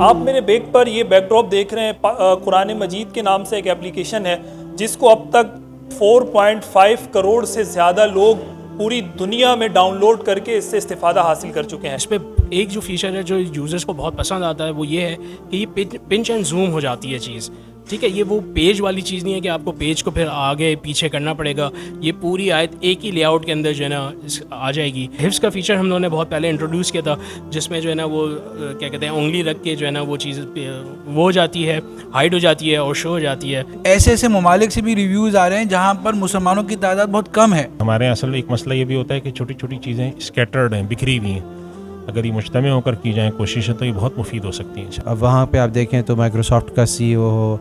آپ میرے بیک پر یہ بیک ڈراپ دیکھ رہے ہیں، قرآن مجید کے نام سے ایک اپلیکیشن ہے جس کو اب تک 4.5 کروڑ سے زیادہ لوگ پوری دنیا میں ڈاؤن لوڈ کر کے اس سے استفادہ حاصل کر چکے ہیں۔ اس پہ ایک جو فیچر ہے جو یوزرز کو بہت پسند آتا ہے وہ یہ ہے کہ یہ پنچ اینڈ زوم ہو جاتی ہے چیز، ٹھیک ہے۔ یہ وہ پیج والی چیز نہیں ہے کہ آپ کو پیج کو پھر آگے پیچھے کرنا پڑے گا، یہ پوری آیت ایک ہی لے آؤٹ کے اندر جو ہے نا آ جائے گی۔ حفظ کا فیچر ہم لوگوں نے بہت پہلے انٹروڈیوس کیا تھا، جس میں جو ہے نا وہ کیا کہتے ہیں انگلی رکھ کے جو ہے نا وہ چیز وہ ہو جاتی ہے، ہائڈ ہو جاتی ہے اور شو ہو جاتی ہے۔ ایسے ایسے ممالک سے بھی ریویوز آ رہے ہیں جہاں پر مسلمانوں کی تعداد بہت کم ہے۔ ہمارے اصل ایک مسئلہ یہ بھی ہوتا ہے کہ چھوٹی چھوٹی چیزیں اسکیٹرڈ ہیں، بکھری ہوئی ہیں، اگر یہ مجتمع ہو کر کی جائیں کوشش ہے تو یہ بہت مفید ہو سکتی ہیں۔ اب وہاں پہ آپ دیکھیں تو مائکروسافٹ کا سی او ہو،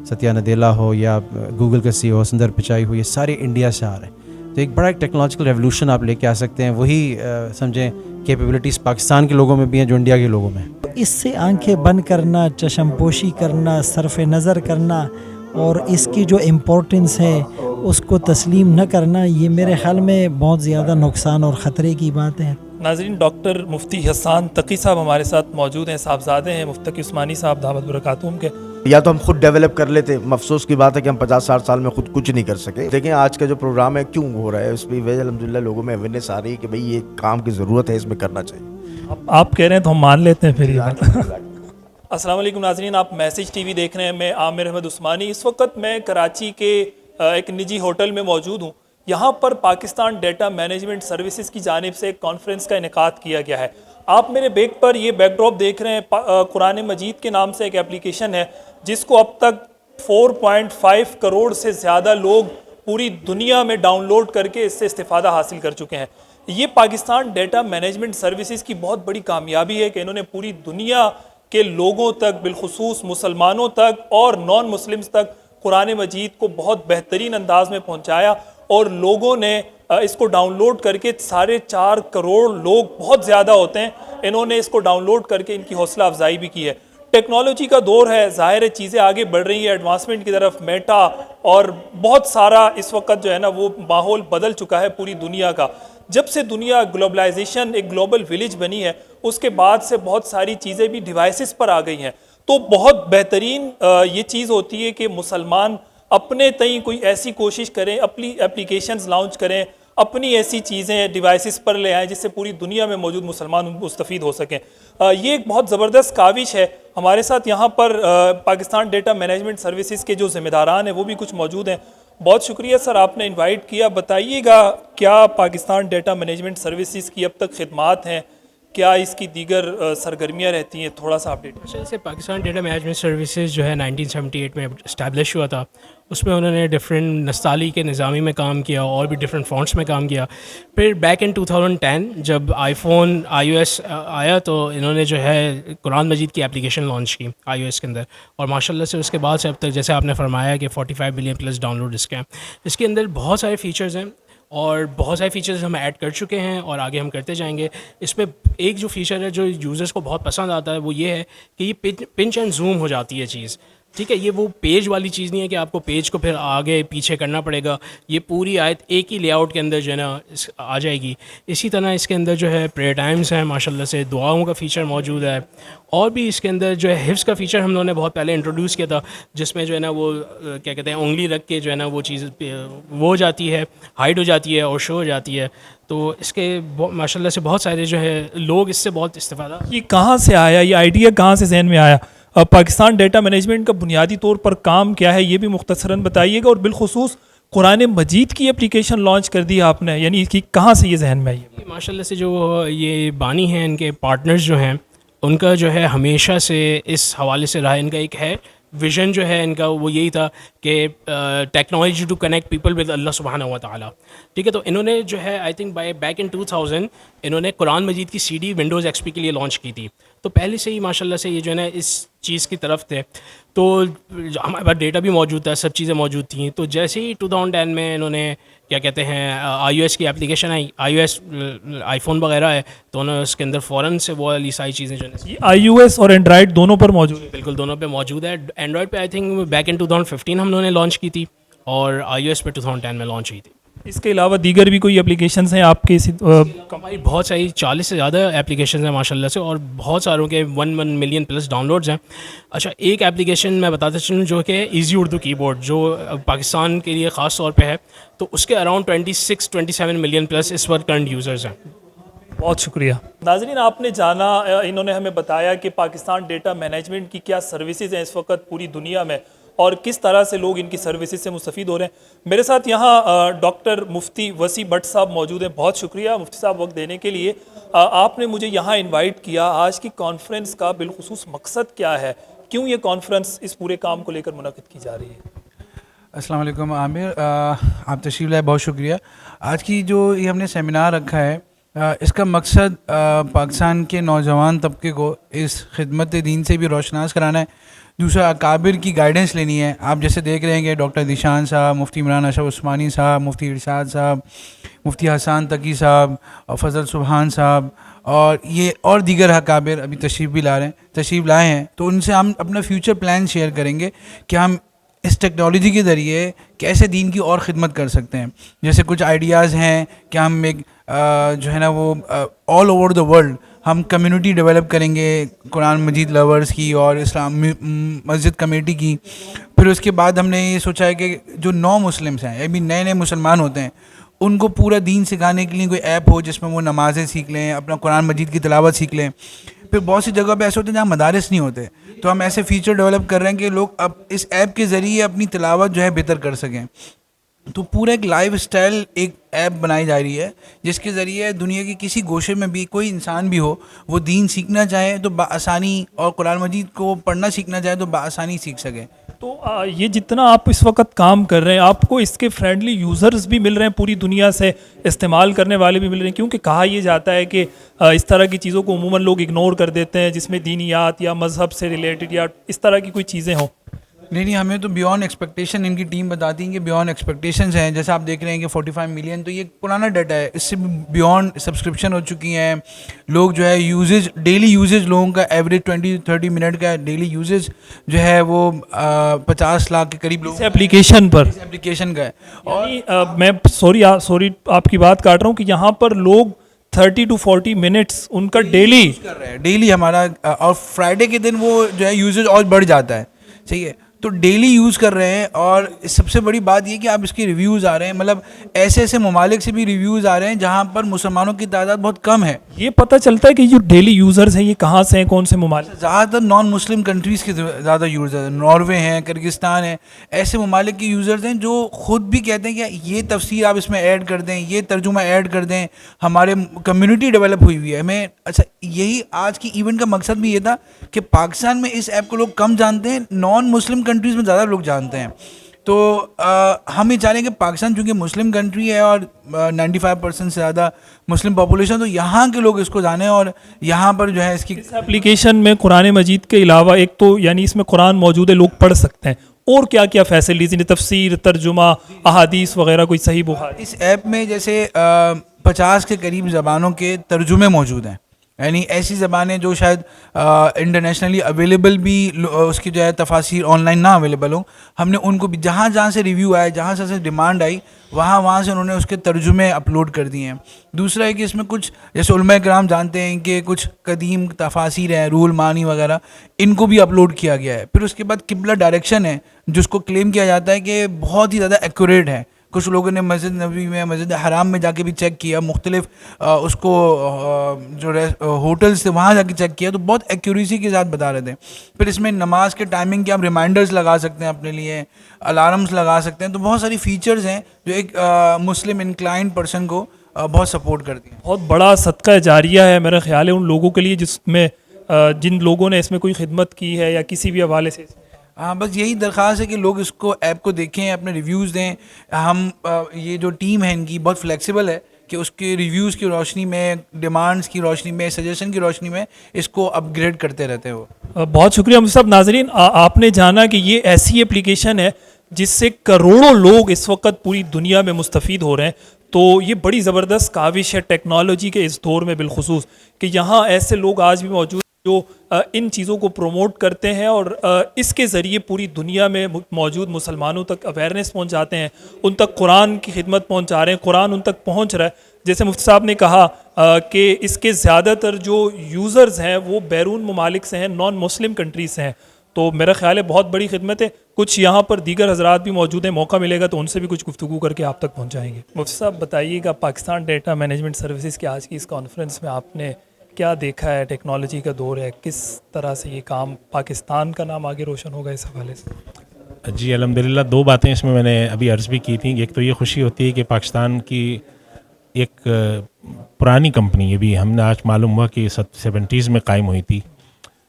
ستیا نڈیلا ہو، یا گوگل کا سی او سندر پچائی ہو، یہ سارے انڈیا سے آ رہے ہیں۔ تو ایک بڑا ایک ٹیکنالوجیکل ریولوشن آپ لے کے آ سکتے ہیں، وہی سمجھیں کیپیبلٹیز پاکستان کے لوگوں میں بھی ہیں جو انڈیا کے لوگوں میں ہیں۔ اس سے آنکھیں بند کرنا، چشم پوشی کرنا، صرف نظر کرنا اور اس کی جو امپورٹنس ہے اس کو تسلیم نہ کرنا، یہ میرے خیال میں بہت زیادہ نقصان اور خطرے کی بات ہے۔ ناظرین، ڈاکٹر مفتی حسان تقی صاحب ہمارے ساتھ موجود ہیں، صاحبزادے ہیں مفتقی عثمانی صاحب دعوت برکاتہم کے۔ یا تو ہم خود ڈیولپ کر لیتے، افسوس کی بات ہے کہ ہم 50-60 سال میں خود کچھ نہیں کر سکے۔ دیکھیں آج کا جو پروگرام ہے کیوں ہو رہا ہے، اس پہ وجہ الحمدللہ لوگوں میں اویئرنیس آ رہی ہے کہ بھئی یہ کام کی ضرورت ہے، اس میں کرنا چاہیے۔ آپ کہہ رہے ہیں تو ہم مان لیتے ہیں پھر یہ بات۔ السلام علیکم ناظرین، آپ میسج ٹی وی دیکھ رہے ہیں، میں عامر احمد عثمانی۔ اس وقت میں کراچی کے ایک نجی ہوٹل میں موجود ہوں۔ یہاں پر پاکستان ڈیٹا مینجمنٹ سروسز کی جانب سے ایک کانفرنس کا انعقاد کیا گیا ہے۔ آپ میرے بیک پر یہ بیک ڈراپ دیکھ رہے ہیں، قرآن مجید کے نام سے ایک اپلیکیشن ہے جس کو اب تک 4.5 کروڑ سے زیادہ لوگ پوری دنیا میں ڈاؤن لوڈ کر کے اس سے استفادہ حاصل کر چکے ہیں۔ یہ پاکستان ڈیٹا مینجمنٹ سروسز کی بہت بڑی کامیابی ہے کہ انہوں نے پوری دنیا کے لوگوں تک، بالخصوص مسلمانوں تک اور نان مسلمز تک قرآن مجید کو بہت بہترین انداز میں پہنچایا، اور لوگوں نے اس کو ڈاؤن لوڈ کر کے 4.5 کروڑ لوگ بہت زیادہ ہوتے ہیں، انہوں نے اس کو ڈاؤن لوڈ کر کے ان کی حوصلہ افزائی بھی کی ہے۔ ٹیکنالوجی کا دور ہے، ظاہر ہے چیزیں آگے بڑھ رہی ہیں ایڈوانسمنٹ کی طرف، میٹا اور بہت سارا اس وقت جو ہے نا وہ ماحول بدل چکا ہے پوری دنیا کا۔ جب سے دنیا گلوبلائزیشن ایک گلوبل ولیج بنی ہے، اس کے بعد سے بہت ساری چیزیں بھی ڈیوائسز پر آ گئی ہیں۔ تو بہت بہترین یہ چیز ہوتی ہے کہ مسلمان اپنے تئیں کوئی ایسی کوشش کریں، اپنی اپلیکیشنز لانچ کریں، اپنی ایسی چیزیں ڈیوائسز پر لے آئیں جس سے پوری دنیا میں موجود مسلمان مستفید ہو سکیں۔ یہ ایک بہت زبردست کاوش ہے۔ ہمارے ساتھ یہاں پر پاکستان ڈیٹا مینجمنٹ سروسز کے جو ذمہ داران ہیں وہ بھی کچھ موجود ہیں۔ بہت شکریہ سر، آپ نے انوائٹ کیا۔ بتائیے گا کیا پاکستان ڈیٹا مینجمنٹ سروسز کی اب تک خدمات ہیں، کیا اس کی دیگر سرگرمیاں رہتی ہیں، تھوڑا سا اپڈیٹ۔ جیسے پاکستان ڈیٹا مینجمنٹ سروسز جو ہے 1978 میں اسٹیبلش ہوا تھا، اس میں انہوں نے ڈفرینٹ نستعلی کے نظامی میں کام کیا اور بھی ڈفرینٹ فونٹس میں کام کیا۔ پھر بیک ان 2010 جب آئی فون iOS آیا تو انہوں نے جو ہے قرآن مجید کی اپلیکیشن لانچ کی iOS کے اندر، اور ماشاءاللہ سے اس کے بعد سے اب تک جیسے آپ نے فرمایا کہ 45 بلین پلس ڈاؤن لوڈ اس کے ہیں۔ اس کے اندر بہت سارے فیچرز ہیں اور بہت سارے فیچرز ہم ایڈ کر چکے ہیں اور آگے ہم کرتے جائیں گے۔ اس میں ایک جو فیچر ہے جو یوزرز کو بہت پسند آتا ہے وہ یہ ہے کہ یہ پنچ اینڈ زوم ہو جاتی ہے چیز، ٹھیک ہے۔ یہ وہ پیج والی چیز نہیں ہے کہ آپ کو پیج کو پھر آگے پیچھے کرنا پڑے گا، یہ پوری آیت ایک ہی لے آؤٹ کے اندر جو ہے نا آ جائے گی۔ اسی طرح اس کے اندر جو ہے پریئر ٹائمز ہیں، ماشاءاللہ سے دعاؤں کا فیچر موجود ہے، اور بھی اس کے اندر جو ہے حفظ کا فیچر ہم لوگوں نے بہت پہلے انٹروڈیوس کیا تھا، جس میں جو ہے نا وہ کیا کہتے ہیں انگلی رکھ کے جو ہے نا وہ چیز وہ ہو جاتی ہے، ہائڈ ہو جاتی ہے اور شو ہو جاتی ہے۔ تو اس کے ماشاءاللہ سے بہت سارے جو ہے لوگ اس سے بہت استفادہ۔ یہ کہاں سے آیا، یہ آئیڈیا کہاں سے ذہن میں آیا؟ پاکستان ڈیٹا مینجمنٹ کا بنیادی طور پر کام کیا ہے یہ بھی مختصراً بتائیے گا، اور بالخصوص قرآن مجید کی اپلیکیشن لانچ کر دی آپ نے، یعنی کہ کہاں سے یہ ذہن میں آئی؟ ماشاءاللہ سے جو یہ بانی ہیں، ان کے پارٹنرز جو ہیں، ان کا جو ہے ہمیشہ سے اس حوالے سے رہا، ان کا ایک ہے ویژن جو ہے ان کا وہ یہی تھا کہ technology to connect people with اللہ سبحانہ و تعالیٰ، ٹھیک ہے۔ تو انہوں نے جو ہے I think by back in 2000 انہوں نے قرآن مجید کی CD ونڈوز XP کے لیے لانچ کی تھی، تو پہلے سے ہی ماشاءاللہ سے یہ جو ہے نا اس چیز کی طرف تھے، تو ہمارے پاس ڈیٹا بھی موجود تھا، سب چیزیں موجود تھیں۔ تو جیسے ہی 2010 میں انہوں نے کیا کہتے ہیں iOS کی اپلیکیشن آئی، iOS آئی فون وغیرہ ہے، تو انہوں نے اس کے اندر فوراً سے وہ والی ساری چیزیں جو ہے iOS اور اینڈرائڈ دونوں پر موجود ہے؟ بالکل دونوں پہ موجود ہے۔ اینڈرائڈ پہ آئی تھنک بیک ان 2015 ہم لوگوں نے لانچ کی تھی، اور iOS پہ 2010 میں لانچ ہوئی تھی۔ اس کے علاوہ دیگر بھی کوئی اپلیکیشنز ہیں آپ کے ہماری بہت ساری 40 سے زیادہ اپلیکیشنز ہیں ماشاء اللہ سے، اور بہت ساروں کے 1 ملین پلس ڈاؤن لوڈز ہیں. اچھا، ایک اپلیکیشن میں بتاتا چلوں جو کہ ایزی اردو کی بورڈ، جو پاکستان کے لیے خاص طور پہ ہے، تو اس کے اراؤنڈ 27 ملین پلس اس وقت کرنٹ یوزرز ہیں. بہت شکریہ. ناظرین، آپ نے جانا، انہوں نے ہمیں بتایا کہ پاکستان ڈیٹا مینجمنٹ کی کیا سروسز ہیں اس وقت پوری دنیا میں اور کس طرح سے لوگ ان کی سروسز سے مستفید ہو رہے ہیں. میرے ساتھ یہاں ڈاکٹر مفتی وسیع بٹ صاحب موجود ہیں. بہت شکریہ مفتی صاحب وقت دینے کے لیے. آپ نے مجھے یہاں انوائٹ کیا. آج کی کانفرنس کا بالخصوص مقصد کیا ہے؟ کیوں یہ کانفرنس اس پورے کام کو لے کر منعقد کی جا رہی ہے؟ السلام علیکم عامر، آپ تشریف لائے، بہت شکریہ. آج کی جو یہ ہم نے سیمینار رکھا ہے، اس کا مقصد پاکستان کے نوجوان طبقے کو اس خدمت دین سے بھی روشناس کرانا ہے. دوسرا، اکابر کی گائیڈنس لینی ہے. آپ جیسے دیکھ رہے ہیں کہ ڈاکٹر ذیشان صاحب، مفتی عمران اشرف عثمانی صاحب، مفتی ارشاد صاحب، مفتی حسان تقی صاحب اور فضل سبحان صاحب اور یہ اور دیگر اکابر ابھی تشریف لائے ہیں. تو ان سے ہم اپنا فیوچر پلان شیئر کریں گے کہ ہم اس ٹیکنالوجی کے ذریعے کیسے دین کی اور خدمت کر سکتے ہیں. جیسے کچھ آئیڈیاز ہیں کہ ہم ایک جو ہے نا وہ آل اوور دا ورلڈ ہم کمیونٹی ڈیولپ کریں گے قرآن مجید لورز کی اور اسلام مسجد کمیٹی کی. پھر اس کے بعد ہم نے یہ سوچا ہے کہ جو نو مسلمس ہیں، ابھی نئے مسلمان ہوتے ہیں، ان کو پورا دین سکھانے کے لیے کوئی ایپ ہو جس میں وہ نمازیں سیکھ لیں، اپنا قرآن مجید کی تلاوت سیکھ لیں. پھر بہت سی جگہ پہ ایسے ہوتے ہیں جہاں مدارس نہیں ہوتے، تو ہم ایسے فیچر ڈیولپ کر رہے ہیں کہ لوگ اب اس ایپ کے ذریعے اپنی تلاوت جو ہے بہتر کر سکیں. تو پورا ایک لائف اسٹائل ایک ایپ بنائی جا رہی ہے جس کے ذریعے دنیا کے کسی گوشے میں بھی کوئی انسان بھی ہو، وہ دین سیکھنا چاہے تو بآسانی، اور قرآن مجید کو پڑھنا سیکھنا چاہے تو بآسانی سیکھ سکے. تو یہ جتنا آپ اس وقت کام کر رہے ہیں، آپ کو اس کے فرینڈلی یوزرز بھی مل رہے ہیں پوری دنیا سے، استعمال کرنے والے بھی مل رہے ہیں؟ کیونکہ کہا یہ جاتا ہے کہ اس طرح کی چیزوں کو عموماً لوگ اگنور کر دیتے ہیں جس میں دینیات یا مذہب سے ریلیٹڈ یا اس طرح کی کوئی چیزیں ہوں. نہیں، ہمیں تو بیونڈ ایکسپیکٹیشن ان کی ٹیم بتاتی ہے کہ بیونڈ ایکسپیکٹیشنز ہیں. جیسے آپ دیکھ رہے ہیں کہ 45 ملین، تو یہ پرانا ڈیٹا ہے. اس سے بیونڈ سبسکرپشن ہو چکی ہیں. لوگ جو ہے یوزیج، ڈیلی یوزیج لوگوں کا ایوریج 20-30 منٹ کا ڈیلی یوزیج جو ہے وہ 50 لاکھ کے قریب لوگ اپلیکیشن پر اپلیکیشن کا ہے. اور میں سوری آپ کی بات کاٹ رہا ہوں کہ یہاں پر لوگ 30 to 40 منٹس ان کا ڈیلی کر رہے ہیں. ڈیلی ہمارا، اور فرائیڈے کے دن وہ جو ہے یوزیج اور بڑھ جاتا ہے. صحیح ہے، تو ڈیلی یوز کر رہے ہیں. اور سب سے بڑی بات یہ کہ اب اس کے ریویوز آ رہے ہیں، مطلب ایسے ممالک سے بھی ریویوز آ رہے ہیں جہاں پر مسلمانوں کی تعداد بہت کم ہے. یہ پتہ چلتا ہے کہ جو ڈیلی یوزرز ہیں یہ کہاں سے ہیں، کون سے ممالک؟ زیادہ تر نان مسلم کنٹریز کے زیادہ یوزر ہیں. ناروے ہیں، کرگستان ہے، ایسے ممالک کے یوزرز ہیں جو خود بھی کہتے ہیں کہ یہ تفسیر آپ اس میں ایڈ کر دیں، یہ ترجمہ ایڈ کر دیں. ہمارے کمیونٹی ڈیولپ ہوئی ہوئی ہے ہمیں. اچھا، یہی آج کی ایونٹ کا مقصد بھی یہ تھا کہ پاکستان میں اس ایپ کو لوگ کم جانتے ہیں، نان مسلم کنٹریز میں زیادہ لوگ جانتے ہیں. تو ہم یہ چاہ رہے ہیں کہ پاکستان چونکہ مسلم کنٹری ہے اور 95% سے زیادہ مسلم پاپولیشن، تو یہاں کے لوگ اس کو جانیں اور یہاں پر جو ہے اس کی اپلیکیشن میں قرآن مجید کے علاوہ ایک تو یعنی اس میں قرآن موجود ہے، لوگ پڑھ سکتے ہیں، اور کیا کیا فیسلٹیز ہیں؟ تفسیر، ترجمہ، احادیث وغیرہ، کوئی صحیح بخاری؟ اس ایپ میں جیسے 50 کے قریب زبانوں کے ترجمے موجود ہیں. یعنی ایسی زبانیں جو شاید انٹرنیشنلی اویلیبل بھی اس کی جو ہے تفاسیر آن لائن نہ اویلیبل ہوں، ہم نے ان کو بھی جہاں سے ریویو آئے، جہاں سے ڈیمانڈ آئی، وہاں سے انہوں نے اس کے ترجمے اپلوڈ کر دیے ہیں. دوسرا ہے کہ اس میں کچھ جیسے علماء کرام جانتے ہیں کہ کچھ قدیم تفاسیر ہیں، روح المعانی وغیرہ، ان کو بھی اپلوڈ کیا گیا ہے. پھر اس کے بعد قبلہ ڈائریکشن ہے جس کو کلیم کیا جاتا ہے کہ بہت ہی زیادہ ایکوریٹ ہے. کچھ لوگوں نے مسجد نبوی میں، مسجد حرام میں جا کے بھی چیک کیا، مختلف اس کو جو ہوٹلس تھے وہاں جا کے چیک کیا، تو بہت ایکوریسی کے ساتھ بتا رہے تھے. پھر اس میں نماز کے ٹائمنگ کے آپ ریمائنڈرز لگا سکتے ہیں اپنے لیے، الارمس لگا سکتے ہیں. تو بہت ساری فیچرز ہیں جو ایک مسلم انکلائنڈ پرسن کو بہت سپورٹ کرتی ہیں. بہت بڑا صدقہ جاریہ ہے میرا خیال ہے ان لوگوں کے لیے جن لوگوں نے اس میں کوئی خدمت کی ہے یا کسی بھی حوالے سے. ہاں، بس یہی درخواست ہے کہ لوگ اس کو ایپ کو دیکھیں، اپنے ریویوز دیں. ہم یہ جو ٹیم ہے ان کی بہت فلیکسیبل ہے کہ اس کے ریویوز کی روشنی میں، ڈیمانڈز کی روشنی میں، سجیشن کی روشنی میں اس کو اپ گریڈ کرتے رہتے ہو. بہت شکریہ مفتی صاحب. ناظرین، آپ نے جانا کہ یہ ایسی اپلیکیشن ہے جس سے کروڑوں لوگ اس وقت پوری دنیا میں مستفید ہو رہے ہیں. تو یہ بڑی زبردست کاوش ہے ٹیکنالوجی کے اس دور میں بالخصوص کہ یہاں ایسے لوگ آج بھی موجود جو ان چیزوں کو پروموٹ کرتے ہیں اور اس کے ذریعے پوری دنیا میں موجود مسلمانوں تک اویئرنیس پہنچاتے ہیں, ان تک قرآن کی خدمت پہنچا رہے ہیں, قرآن ان تک پہنچ رہا ہے. جیسے مفتی صاحب نے کہا کہ اس کے زیادہ تر جو یوزرز ہیں وہ بیرون ممالک سے ہیں, نان مسلم کنٹریز سے ہیں, تو میرا خیال ہے بہت بڑی خدمت ہے. کچھ یہاں پر دیگر حضرات بھی موجود ہیں, موقع ملے گا تو ان سے بھی کچھ گفتگو کر کے آپ تک پہنچائیں گے. مفتی صاحب بتائیے گا, پاکستان ڈیٹا مینجمنٹ سروسز کی آج کی اس کانفرنس میں آپ نے کیا دیکھا ہے؟ ٹیکنالوجی کا دور ہے, کس طرح سے یہ کام پاکستان کا نام آگے روشن ہوگا اس حوالے سے؟ جی الحمدللہ, دو باتیں اس میں نے ابھی عرض بھی کی تھیں. ایک تو یہ خوشی ہوتی ہے کہ پاکستان کی ایک پرانی کمپنی, یہ بھی ہم نے آج معلوم ہوا کہ 70s میں قائم ہوئی تھی,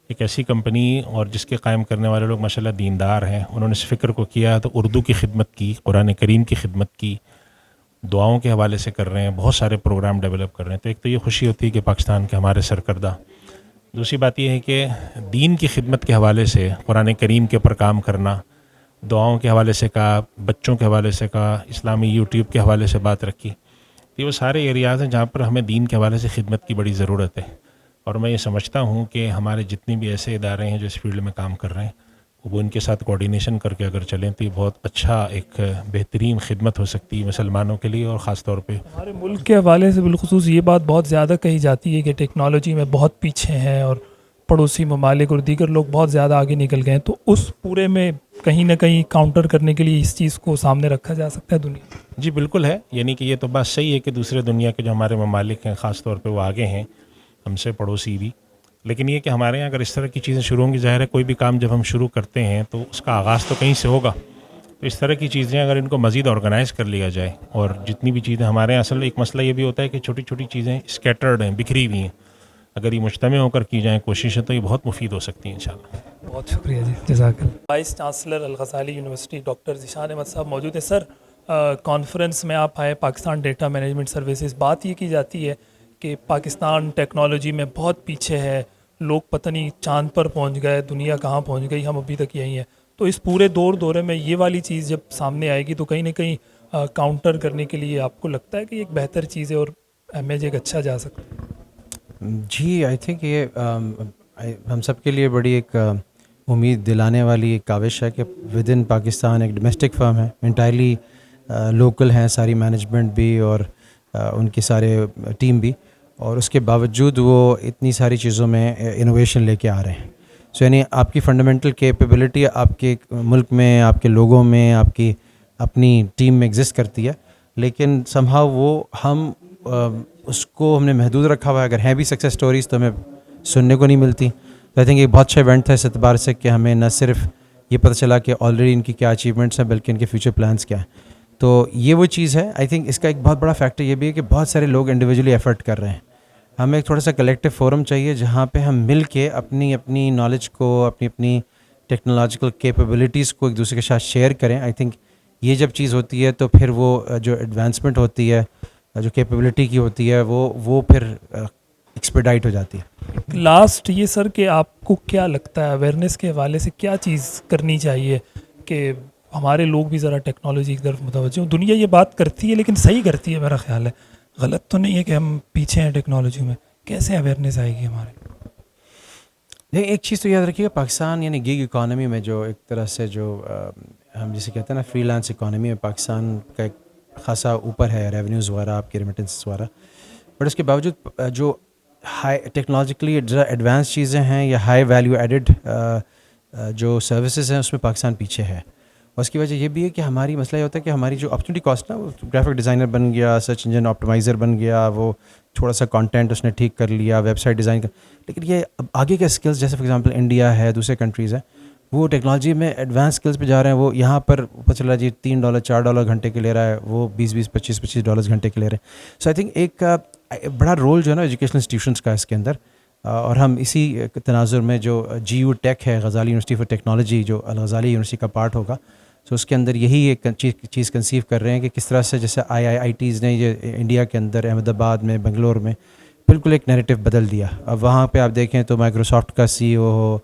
ایک ایسی کمپنی اور جس کے قائم کرنے والے لوگ ماشاءاللہ دیندار ہیں. انہوں نے اس فکر کو کیا تو اردو کی خدمت کی, قرآن کریم کی خدمت کی, دعاؤں کے حوالے سے کر رہے ہیں, بہت سارے پروگرام ڈیولپ کر رہے ہیں. تو ایک تو یہ خوشی ہوتی ہے کہ پاکستان کے ہمارے سرکردہ. دوسری بات یہ ہے کہ دین کی خدمت کے حوالے سے قرآن کریم کے اوپر کام کرنا, دعاؤں کے حوالے سے کہا, بچوں کے حوالے سے کہا, اسلامی یوٹیوب کے حوالے سے بات رکھی. یہ وہ سارے ایریاز ہیں جہاں پر ہمیں دین کے حوالے سے خدمت کی بڑی ضرورت ہے. اور میں یہ سمجھتا ہوں کہ ہمارے جتنے بھی ایسے ادارے ہیں جو اس فیلڈ میں کام کر رہے ہیں, وہ ان کے ساتھ کوارڈینیشن کر کے اگر چلیں تو یہ بہت اچھا ایک بہترین خدمت ہو سکتی ہے مسلمانوں کے لیے, اور خاص طور پہ ہمارے ملک کے حوالے سے بالخصوص یہ بات بہت زیادہ کہی جاتی ہے کہ ٹیکنالوجی میں بہت پیچھے ہیں اور پڑوسی ممالک اور دیگر لوگ بہت زیادہ آگے نکل گئے ہیں. تو اس پورے میں کہیں نہ کہیں کاؤنٹر کرنے کے لیے اس چیز کو سامنے رکھا جا سکتا ہے دنیا. جی بالکل ہے, یعنی کہ یہ تو بات صحیح ہے کہ دوسرے دنیا کے جو ہمارے ممالک ہیں خاص طور پہ وہ آگے ہیں ہم سے, پڑوسی بھی. لیکن یہ کہ ہمارے یہاں اگر اس طرح کی چیزیں شروع ہوں گی, ظاہر ہے کوئی بھی کام جب ہم شروع کرتے ہیں تو اس کا آغاز تو کہیں سے ہوگا. تو اس طرح کی چیزیں اگر ان کو مزید آرگنائز کر لیا جائے, اور جتنی بھی چیزیں ہمارے یہاں, اصل ایک مسئلہ یہ بھی ہوتا ہے کہ چھوٹی چھوٹی چیزیں اسکیٹرڈ ہیں, بکھری ہوئی ہیں, اگر یہ مجتمع ہو کر کی جائیں کوششیں تو یہ بہت مفید ہو سکتی ہیں انشاءاللہ. بہت شکریہ جی, جزاک اللہ. Vice chancellor Al Ghazali university doctor Zeeshan Ahmed صاحب موجود ہیں. سر, کانفرنس میں آپ آئے, پاکستان ڈیٹا مینجمنٹ سروسز, بات یہ کی جاتی ہے کہ پاکستان ٹیکنالوجی میں بہت پیچھے ہے, لوگ پتہ نہیں چاند پر پہنچ گئے, دنیا کہاں پہنچ گئی, ہم ابھی تک یہیں ہیں. تو اس پورے دورے میں یہ والی چیز جب سامنے آئے گی تو کہیں نہ کہیں کاؤنٹر کرنے کے لیے آپ کو لگتا ہے کہ ایک بہتر چیز ہے اور امیج ایک اچھا جا سکتا ہے؟ جی آئی تھنک یہ ہم سب کے لیے بڑی ایک امید دلانے والی ایک کاوش ہے کہ ود ان پاکستان ایک ڈومیسٹک فرم ہے, انٹائرلی لوکل ہیں, ساری مینجمنٹ بھی اور ان کے سارے ٹیم بھی, اور اس کے باوجود وہ اتنی ساری چیزوں میں انوویشن لے کے آ رہے ہیں. سو یعنی آپ کی فنڈامنٹل کیپیبلٹی آپ کے ملک میں, آپ کے لوگوں میں, آپ کی اپنی ٹیم میں ایگزسٹ کرتی ہے, لیکن somehow وہ ہم اس کو ہم نے محدود رکھا ہوا ہے. اگر ہیں بھی سکسیس سٹوریز تو ہمیں سننے کو نہیں ملتی. تو آئی تھنک ایک بہت اچھا ایونٹ تھا اس اعتبار سے کہ ہمیں نہ صرف یہ پتہ چلا کہ آلریڈی ان کی کیا اچیومنٹس ہیں بلکہ ان کے فیوچر پلانس کیا ہیں. تو یہ وہ چیز ہے. آئی تھنک اس کا ایک بہت بڑا فیکٹر یہ بھی ہے کہ بہت سارے لوگ انڈیویجولی ایفرٹ کر رہے ہیں. ہمیں ایک تھوڑا سا کلیکٹیو فورم چاہیے جہاں پہ ہم مل کے اپنی نالج کو, اپنی ٹیکنالوجیکل کیپیبلٹیز کو ایک دوسرے کے ساتھ شیئر کریں. آئی تھنک یہ جب چیز ہوتی ہے تو پھر وہ جو ایڈوانسمنٹ ہوتی ہے, جو کیپیبلٹی کی ہوتی ہے, وہ پھر ایکسپیڈائٹ ہو جاتی ہے. لاسٹ یہ سر کہ آپ کو کیا لگتا ہے اویئرنیس کے حوالے سے کیا چیز کرنی چاہیے کہ ہمارے لوگ بھی ذرا ٹیکنالوجی کی طرف متوجہ ہوں؟ دنیا یہ بات کرتی ہے لیکن صحیح کرتی ہے, میرا خیال ہے, غلط تو نہیں ہے کہ ہم پیچھے ہیں ٹیکنالوجی میں. کیسے اویئرنیس آئے گی ہمارے؟ نہیں, ایک چیز تو یاد رکھیے گا, پاکستان یعنی گیگ اکانومی میں جو ایک طرح سے جو ہم جسے کہتے ہیں نا فری لانس اکانومی میں, پاکستان کا ایک خاصا اوپر ہے, ریونیوز وغیرہ, آپ کے ریمیٹنس وغیرہ. بٹ اس کے باوجود جو ہائی ٹیکنالوجیکلی ایڈوانس چیزیں ہیں یا ہائی ویلیو ایڈڈ جو سروسز ہیں اس میں پاکستان پیچھے ہے. اور اس کی وجہ یہ بھی ہے کہ ہماری مسئلہ یہ ہوتا ہے کہ ہماری جو اپرچونیٹی کاسٹ نا, وہ گرافک ڈیزائنر بن گیا, سرچ انجن آپٹیمائزر بن گیا, وہ تھوڑا سا کانٹینٹ اس نے ٹھیک کر لیا, ویب سائٹ ڈیزائن کر, لیکن یہ اب آگے کے اسکلز جیسے فار ایگزامپل انڈیا ہے, دوسرے کنٹریز ہیں, وہ ٹیکنالوجی میں ایڈوانس اسکلز پہ جا رہے ہیں. وہ یہاں پر پتہ چلا جی $3 $4 گھنٹے کے لے رہا ہے, وہ $20 $25 گھنٹے کے لے رہے ہیں. سو آئی تھنک ایک بڑا رول جو ہے نا ایجوکیشنل انسٹیٹیوشنس کا اس کے اندر, اور ہم اسی تناظر میں جو GU ٹیک ہے, غزالی یونیورسٹی فار ٹیکنالوجی, جو الغزالی یونیورسٹی کا پارٹ ہوگا, سو اس کے اندر یہی ایک چیز کنسیو کر رہے ہیں کہ کس طرح سے جیسے IITs نے یہ انڈیا کے اندر احمد آباد میں, بنگلور میں بالکل ایک نیریٹو بدل دیا. اب وہاں پہ آپ دیکھیں تو مائیکروسافٹ کا CEO ہو,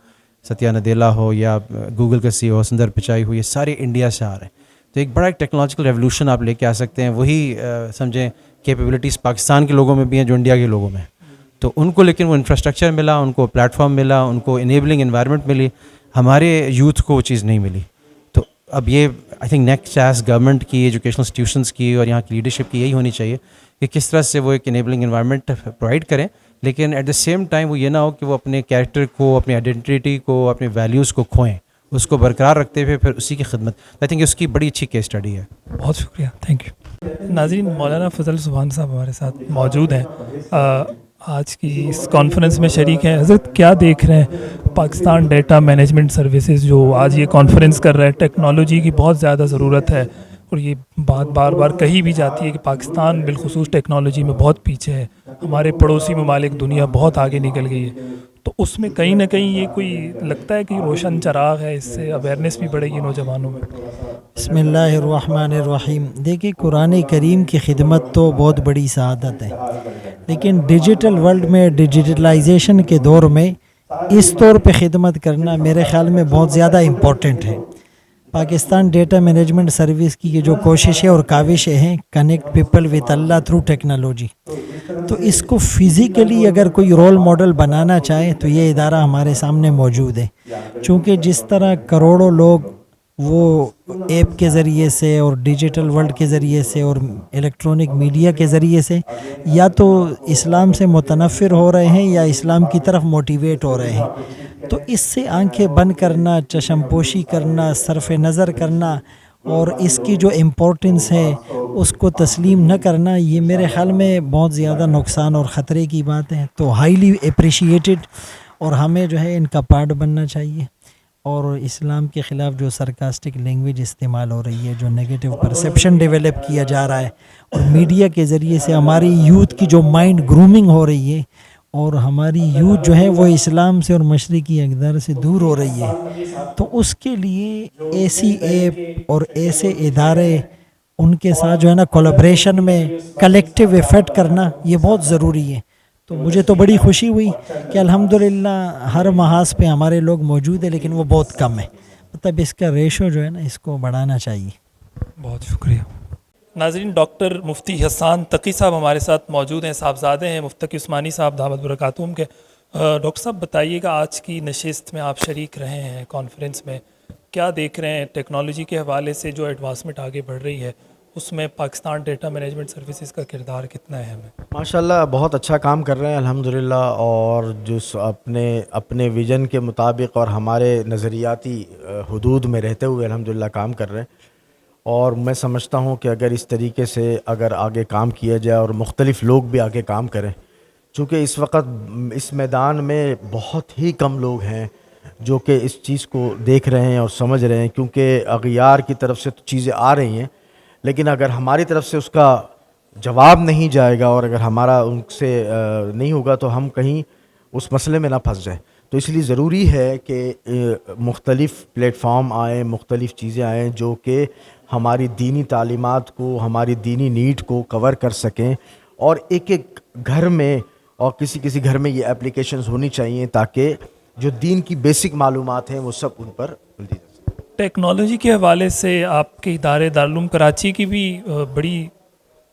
ستیا نڈیلا ہو, یا گوگل کا CEO سندر پچائی ہو, یہ سارے انڈیا سے آ رہے ہیں. تو ایک بڑا ایک ٹیکنالوجیکل ریولوشن آپ لے کے آ سکتے ہیں. وہی سمجھیں کیپیبلٹیز پاکستان کے لوگوں میں بھی ہیں جو انڈیا کے لوگوں میں. تو ان کو لیکن وہ انفراسٹرکچر ملا, ان کو پلیٹ فارم ملا, ان کو انیبلنگ انوائرمنٹ ملی. ہمارے یوتھ کو وہ چیز نہیں ملی. تو اب یہ I think next task government کی, ایجوکیشنل انسٹیٹیوشنس کی اور یہاں کی لیڈرشپ کی یہی ہونی چاہیے کہ کس طرح سے وہ ایک انیبلنگ انوائرمنٹ پرووائڈ کریں, لیکن ایٹ دا سیم ٹائم وہ یہ نہ ہو کہ وہ اپنے کیریکٹر کو, اپنی آئیڈینٹی کو, اپنے ویلیوز کو کھوئیں, اس کو برقرار رکھتے ہوئے پھر اسی کی خدمت. آئی تھنک اس کی بڑی اچھی کیس اسٹڈی ہے. بہت شکریہ, تھینک یو. ناظرین, مولانا فضل سبحان صاحب ہمارے ساتھ موجود ہیں, آج کی اس کانفرنس میں شریک ہیں. حضرت, کیا دیکھ رہے ہیں پاکستان ڈیٹا مینجمنٹ سروسز جو آج یہ کانفرنس کر رہا ہے؟ ٹیکنالوجی کی بہت زیادہ ضرورت ہے اور یہ بات بار بار کہی بھی جاتی ہے کہ پاکستان بالخصوص ٹیکنالوجی میں بہت پیچھے ہے. ہمارے پڑوسی ممالک دنیا بہت آگے نکل گئی ہے, تو اس میں کہیں نہ کہیں یہ کوئی لگتا ہے کہ روشن چراغ ہے, اس سے اویئرنیس بھی بڑھے گی نوجوانوں میں. بسم اللہ الرحمن الرحیم. دیکھیے, قرآن کریم کی خدمت تو بہت بڑی سعادت ہے, لیکن ڈیجیٹل ورلڈ میں, ڈیجیٹلائزیشن کے دور میں اس طور پہ خدمت کرنا میرے خیال میں بہت زیادہ امپورٹنٹ ہے. پاکستان ڈیٹا مینجمنٹ سروس کی یہ جو کوششیں اور کاوشیں ہیں, connect people with Allah through technology, تو اس کو فزیکلی اگر کوئی رول ماڈل بنانا چاہے تو یہ ادارہ ہمارے سامنے موجود ہے. چونکہ جس طرح کروڑوں لوگ وہ ایپ کے ذریعے سے اور ڈیجیٹل ورلڈ کے ذریعے سے اور الیکٹرانک میڈیا کے ذریعے سے یا تو اسلام سے متنفر ہو رہے ہیں یا اسلام کی طرف موٹیویٹ ہو رہے ہیں, تو اس سے آنکھیں بند کرنا, چشم پوشی کرنا, صرف نظر کرنا اور اس کی جو امپورٹنس ہے اس کو تسلیم نہ کرنا, یہ میرے خیال میں بہت زیادہ نقصان اور خطرے کی بات ہے. تو ہائیلی اپریشیٹڈ, اور ہمیں جو ہے ان کا پارٹ بننا چاہیے. اور اسلام کے خلاف جو سرکاسٹک لینگویج استعمال ہو رہی ہے, جو نیگیٹو پرسیپشن ڈیولپ کیا جا رہا ہے, اور میڈیا کے ذریعے سے ہماری یوتھ کی جو مائنڈ گرومنگ ہو رہی ہے, اور ہماری یوتھ جو ہے وہ اسلام سے اور مشرقی اقدار سے دور ہو رہی ہے, تو اس کے لیے ایسی ایپ اور ایسے ادارے ان کے ساتھ جو ہے نا کولیبریشن میں کلیکٹیو ایفرٹ کرنا یہ بہت ضروری ہے. تو مجھے تو بڑی خوشی ہوئی کہ الحمدللہ ہر محاذ پہ ہمارے لوگ موجود ہیں, لیکن وہ بہت کم ہے. مطلب اس کا ریشو جو ہے نا اس کو بڑھانا چاہیے. بہت شکریہ. ناظرین, ڈاکٹر مفتی حسان تقی صاحب ہمارے ساتھ موجود ہیں, صاحبزادے ہیں مفتقی عثمانی صاحب دعوت برکاتہم کے. ڈاکٹر صاحب بتائیے گا, آج کی نشست میں آپ شریک رہے ہیں کانفرنس میں, کیا دیکھ رہے ہیں ٹیکنالوجی کے حوالے سے جو ایڈوانسمنٹ آگے بڑھ رہی ہے اس میں پاکستان ڈیٹا مینجمنٹ سروسز کا کردار کتنا اہم ہے؟ ماشاءاللہ بہت اچھا کام کر رہے ہیں الحمدللہ, اور جو اپنے ویژن کے مطابق اور ہمارے نظریاتی حدود میں رہتے ہوئے الحمدللہ کام کر رہے ہیں. اور میں سمجھتا ہوں کہ اگر اس طریقے سے اگر آگے کام کیا جائے اور مختلف لوگ بھی آگے کام کریں, چونکہ اس وقت اس میدان میں بہت ہی کم لوگ ہیں جو کہ اس چیز کو دیکھ رہے ہیں اور سمجھ رہے ہیں, کیونکہ اغیار کی طرف سے تو چیزیں آ رہی ہیں, لیکن اگر ہماری طرف سے اس کا جواب نہیں جائے گا اور اگر ہمارا ان سے نہیں ہوگا تو ہم کہیں اس مسئلے میں نہ پھنس جائیں. تو اس لیے ضروری ہے کہ مختلف پلیٹ فارم آئیں, مختلف چیزیں آئیں جو کہ ہماری دینی تعلیمات کو, ہماری دینی نیڈ کو کور کر سکیں, اور ایک ایک گھر میں اور کسی گھر میں یہ اپلیکیشنز ہونی چاہیے تاکہ جو دین کی بیسک معلومات ہیں وہ سب ان پر مل دی جا سکیں. ٹیکنالوجی کے حوالے سے آپ کے ادارے دارالعلوم کراچی کی بھی بڑی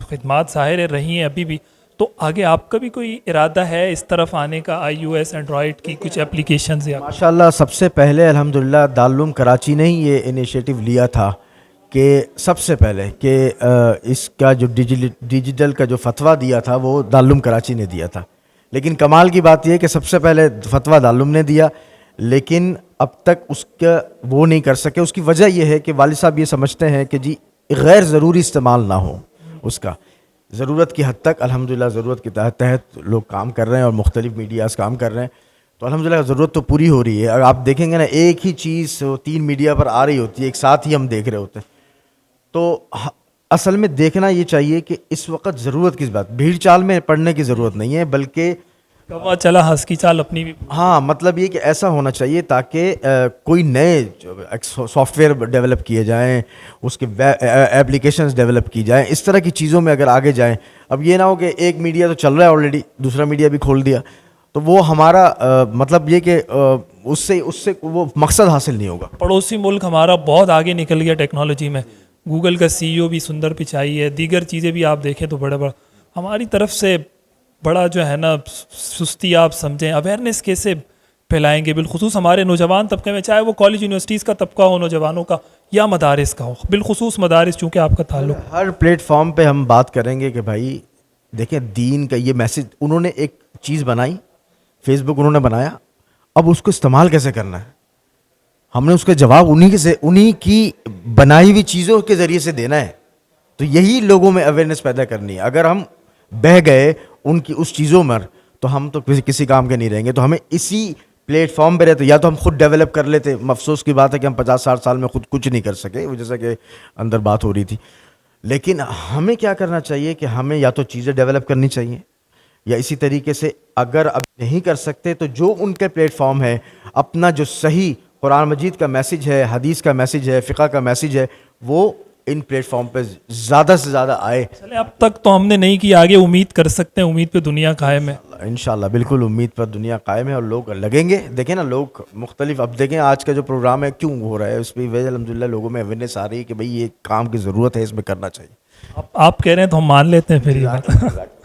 خدمات ظاہر رہی ہیں ابھی بھی, تو آگے آپ کا بھی کوئی ارادہ ہے اس طرف آنے کا, آئی او ایس اینڈرائڈ کی کچھ اپلیکیشنز؟ یا ماشاءاللہ سب سے پہلے الحمدللہ دارالعلوم کراچی نے ہی یہ انیشیٹو لیا تھا کہ سب سے پہلے کہ اس کا جو ڈیجیٹل کا جو فتویٰ دیا تھا وہ دارالعلوم کراچی نے دیا تھا. لیکن کمال کی بات یہ ہے کہ سب سے پہلے فتویٰ دارالعلوم نے دیا, لیکن اب تک اس کا وہ نہیں کر سکے. اس کی وجہ یہ ہے کہ والد صاحب یہ سمجھتے ہیں کہ جی غیر ضروری استعمال نہ ہو اس کا. ضرورت کی حد تک الحمدللہ ضرورت کے تحت لوگ کام کر رہے ہیں اور مختلف میڈیاز کام کر رہے ہیں, تو الحمدللہ ضرورت تو پوری ہو رہی ہے. اگر آپ دیکھیں گے نا ایک ہی چیز 3 میڈیا پر آ رہی ہوتی ہے, ایک ساتھ ہی ہم دیکھ رہے ہوتے ہیں, تو اصل میں دیکھنا یہ چاہیے کہ اس وقت ضرورت کس بات, بھیڑ چال میں پڑنے کی ضرورت نہیں ہے, بلکہ کوا چلا ہنس کی چال اپنی بھی. ہاں, مطلب یہ کہ ایسا ہونا چاہیے تاکہ کوئی نئے سافٹ ویئر ڈیولپ کیے جائیں, اس کے ایپلیکیشنز ڈیولپ کی جائیں, اس طرح کی چیزوں میں اگر آگے جائیں. اب یہ نہ ہو کہ ایک میڈیا تو چل رہا ہے آلریڈی, دوسرا میڈیا بھی کھول دیا, تو وہ ہمارا مطلب یہ کہ اس سے وہ مقصد حاصل نہیں ہوگا. پڑوسی ملک ہمارا بہت آگے نکل گیا ٹیکنالوجی میں, گوگل کا سی ای او بھی سندر پچائی ہے, دیگر چیزیں بھی آپ دیکھیں تو بڑا ہماری طرف سے بڑا جو ہے نا سستی آپ سمجھیں, اویئرنیس کیسے پھیلائیں گے بالخصوص ہمارے نوجوان طبقے میں, چاہے وہ کالج یونیورسٹیز کا طبقہ ہو نوجوانوں کا یا مدارس کا ہو, بالخصوص مدارس چونکہ آپ کا تعلق. ہر پلیٹ فارم پہ ہم بات کریں گے کہ بھائی دیکھیں دین کا یہ میسج انہوں نے ایک چیز بنائی, فیس بک انہوں نے بنایا, اب اس کو استعمال کیسے کرنا ہے ہم نے اس کا جواب انہی کی بنائی ہوئی چیزوں کے ذریعے سے دینا ہے. تو یہی لوگوں میں اویئرنیس پیدا کرنی ہے. اگر ہم بہہ گئے ان کی اس چیزوں میں تو ہم تو کسی کام کے نہیں رہیں گے. تو ہمیں اسی پلیٹ فارم پہ رہتے, یا تو ہم خود ڈیولپ کر لیتے. افسوس کی بات ہے کہ ہم 50-60 سال میں خود کچھ نہیں کر سکے, جیسا کہ اندر بات ہو رہی تھی. لیکن ہمیں کیا کرنا چاہیے کہ ہمیں یا تو چیزیں ڈیولپ کرنی چاہیے, یا اسی طریقے سے اگر اب نہیں کر سکتے تو جو ان کے پلیٹ فارم ہے اپنا جو صحیح قرآن مجید کا میسج ہے, حدیث کا میسج ہے, فقہ کا میسج ہے, وہ ان پلیٹ فارم پہ زیادہ سے زیادہ آئے. چلے اب تک تو ہم نے نہیں کی, آگے امید کر سکتے ہیں, امید پہ دنیا قائم ہے. انشاءاللہ بالکل امید پر دنیا قائم ہے اور لوگ لگیں گے. دیکھیں نا لوگ مختلف, اب دیکھیں آج کا جو پروگرام ہے کیوں ہو رہا ہے, اس پہ وجہ الحمدللہ لوگوں میں اویئرنیس آ رہی ہے کہ بھئی یہ کام کی ضرورت ہے, اس میں کرنا چاہیے. آپ کہہ رہے ہیں تو ہم مان لیتے ہیں پھر یہ بات.